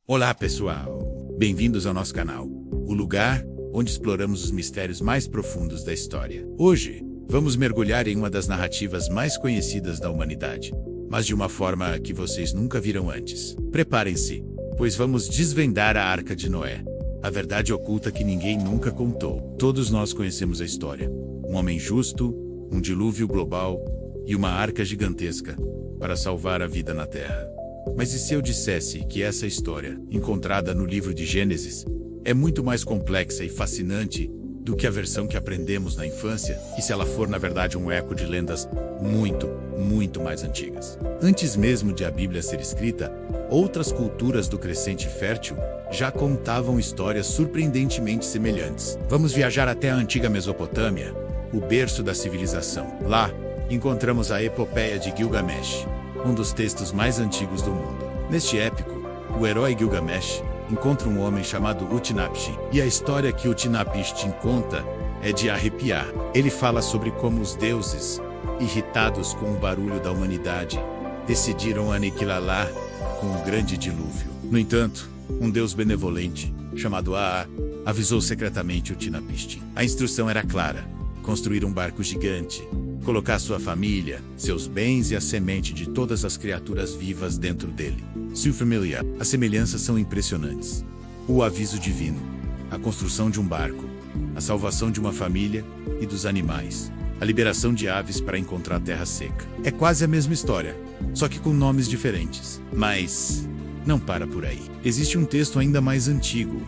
Olá pessoal, bem-vindos ao nosso canal, o lugar onde exploramos os mistérios mais profundos da história. Hoje, vamos mergulhar em uma das narrativas mais conhecidas da humanidade, mas de uma forma que vocês nunca viram antes. Preparem-se, pois vamos desvendar a Arca de Noé, a verdade oculta que ninguém nunca contou. Todos nós conhecemos a história, um homem justo, um dilúvio global e uma arca gigantesca para salvar a vida na Terra. Mas e se eu dissesse que essa história, encontrada no livro de Gênesis, é muito mais complexa e fascinante do que a versão que aprendemos na infância, e se ela for na verdade um eco de lendas muito mais antigas? Antes mesmo de a Bíblia ser escrita, outras culturas do Crescente Fértil já contavam histórias surpreendentemente semelhantes. Vamos viajar até a antiga Mesopotâmia, o berço da civilização. Lá, encontramos a Epopeia de Gilgamesh, um dos textos mais antigos do mundo. Neste épico, o herói Gilgamesh encontra um homem chamado Utnapishtim, e a história que Utnapishtim conta é de arrepiar. Ele fala sobre como os deuses, irritados com o barulho da humanidade, decidiram aniquilá-la com o grande dilúvio. No entanto, um deus benevolente, chamado Aa, avisou secretamente Utnapishtim. A instrução era clara: construir um barco gigante, colocar sua família, seus bens e a semente de todas as criaturas vivas dentro dele. Familiar. As semelhanças são impressionantes. O aviso divino, a construção de um barco, a salvação de uma família e dos animais, a liberação de aves para encontrar terra seca. É quase a mesma história, só que com nomes diferentes. Mas não para por aí. Existe um texto ainda mais antigo,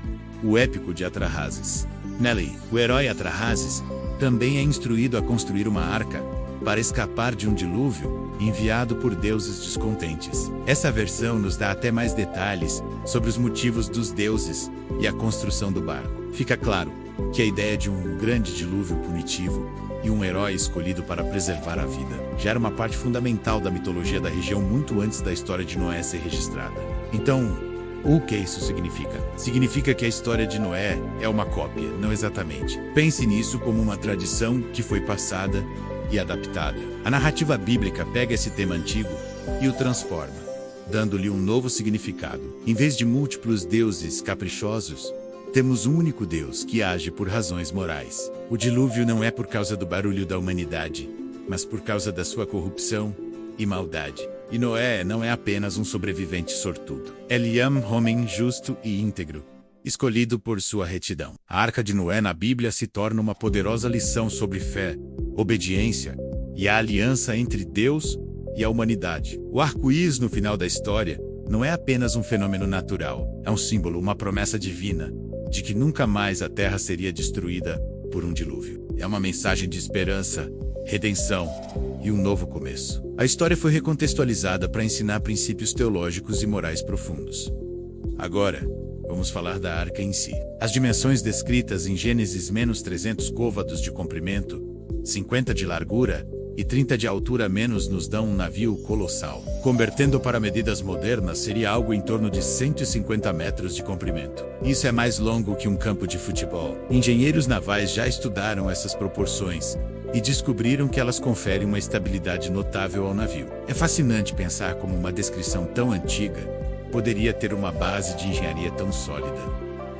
o épico de Atrahasis. Nele, o herói Atrahasis também é instruído a construir uma arca para escapar de um dilúvio enviado por deuses descontentes. Essa versão nos dá até mais detalhes sobre os motivos dos deuses e a construção do barco. Fica claro que a ideia de um grande dilúvio punitivo e um herói escolhido para preservar a vida já era uma parte fundamental da mitologia da região muito antes da história de Noé ser registrada. Então, o que isso significa? Significa que a história de Noé é uma cópia, não exatamente. Pense nisso como uma tradição que foi passada e adaptada. A narrativa bíblica pega esse tema antigo e o transforma, dando-lhe um novo significado. Em vez de múltiplos deuses caprichosos, temos um único Deus que age por razões morais. O dilúvio não é por causa do barulho da humanidade, mas por causa da sua corrupção e maldade. E Noé não é apenas um sobrevivente sortudo. Ele é um homem justo e íntegro, escolhido por sua retidão. A Arca de Noé na Bíblia se torna uma poderosa lição sobre fé, obediência e a aliança entre Deus e a humanidade. O arco-íris no final da história não é apenas um fenômeno natural, é um símbolo, uma promessa divina, de que nunca mais a Terra seria destruída por um dilúvio. É uma mensagem de esperança, redenção e um novo começo. A história foi recontextualizada para ensinar princípios teológicos e morais profundos. Agora, vamos falar da arca em si. As dimensões descritas em Gênesis -300 côvados de comprimento, 50 de largura e 30 de altura menos nos dão um navio colossal. Convertendo para medidas modernas, seria algo em torno de 150 metros de comprimento. Isso é mais longo que um campo de futebol. Engenheiros navais já estudaram essas proporções e descobriram que elas conferem uma estabilidade notável ao navio. É fascinante pensar como uma descrição tão antiga poderia ter uma base de engenharia tão sólida.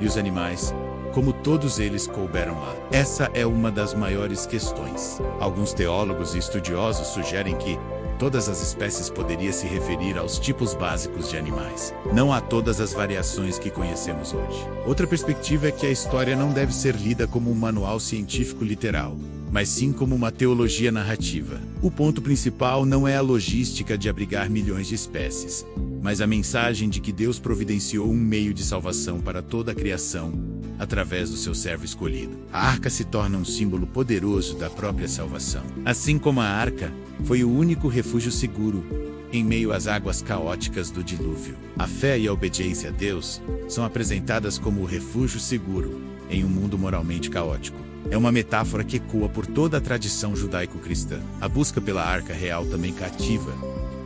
E os animais, como todos eles couberam lá? Essa é uma das maiores questões. Alguns teólogos e estudiosos sugerem que todas as espécies poderiam se referir aos tipos básicos de animais, não a todas as variações que conhecemos hoje. Outra perspectiva é que a história não deve ser lida como um manual científico literal, mas sim como uma teologia narrativa. O ponto principal não é a logística de abrigar milhões de espécies, mas a mensagem de que Deus providenciou um meio de salvação para toda a criação através do seu servo escolhido. A arca se torna um símbolo poderoso da própria salvação. Assim como a arca foi o único refúgio seguro em meio às águas caóticas do dilúvio. A fé e a obediência a Deus são apresentadas como o refúgio seguro em um mundo moralmente caótico. É uma metáfora que ecoa por toda a tradição judaico-cristã. A busca pela arca real também cativa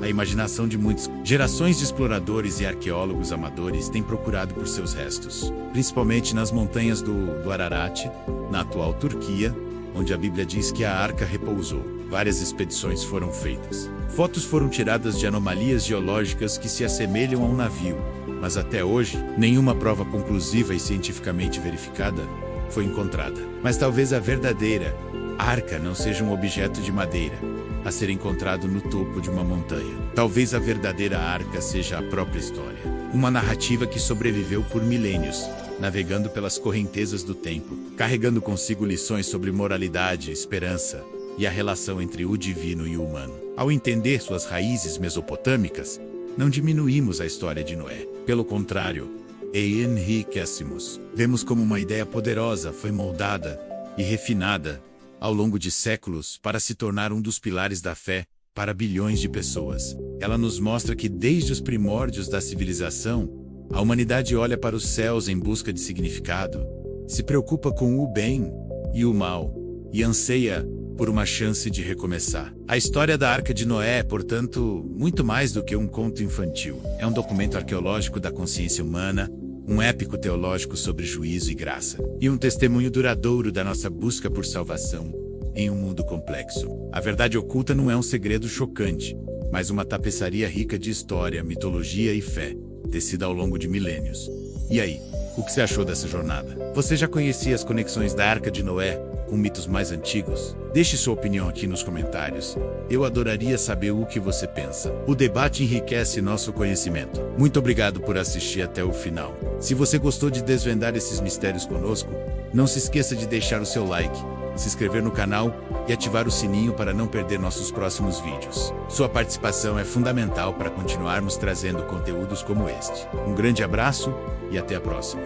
a imaginação de muitas gerações de exploradores e arqueólogos amadores têm procurado por seus restos, principalmente nas montanhas do Ararat, na atual Turquia, onde a Bíblia diz que a arca repousou. Várias expedições foram feitas. Fotos foram tiradas de anomalias geológicas que se assemelham a um navio, mas até hoje, nenhuma prova conclusiva e cientificamente verificada foi encontrada. Mas talvez a verdadeira arca não seja um objeto de madeira a ser encontrado no topo de uma montanha. Talvez a verdadeira arca seja a própria história. Uma narrativa que sobreviveu por milênios, navegando pelas correntezas do tempo, carregando consigo lições sobre moralidade, esperança e a relação entre o divino e o humano. Ao entender suas raízes mesopotâmicas, não diminuímos a história de Noé. Pelo contrário, enriquecemos. Vemos como uma ideia poderosa foi moldada e refinada ao longo de séculos para se tornar um dos pilares da fé para bilhões de pessoas. Ela nos mostra que desde os primórdios da civilização, a humanidade olha para os céus em busca de significado, se preocupa com o bem e o mal e anseia por uma chance de recomeçar. A história da Arca de Noé é, portanto, muito mais do que um conto infantil. É um documento arqueológico da consciência humana, um épico teológico sobre juízo e graça, e um testemunho duradouro da nossa busca por salvação em um mundo complexo. A verdade oculta não é um segredo chocante, mas uma tapeçaria rica de história, mitologia e fé, tecida ao longo de milênios. E aí, o que você achou dessa jornada? Você já conhecia as conexões da Arca de Noé com mitos mais antigos? Deixe sua opinião aqui nos comentários. Eu adoraria saber o que você pensa. O debate enriquece nosso conhecimento. Muito obrigado por assistir até o final. Se você gostou de desvendar esses mistérios conosco, não se esqueça de deixar o seu like, se inscrever no canal e ativar o sininho para não perder nossos próximos vídeos. Sua participação é fundamental para continuarmos trazendo conteúdos como este. Um grande abraço e até a próxima.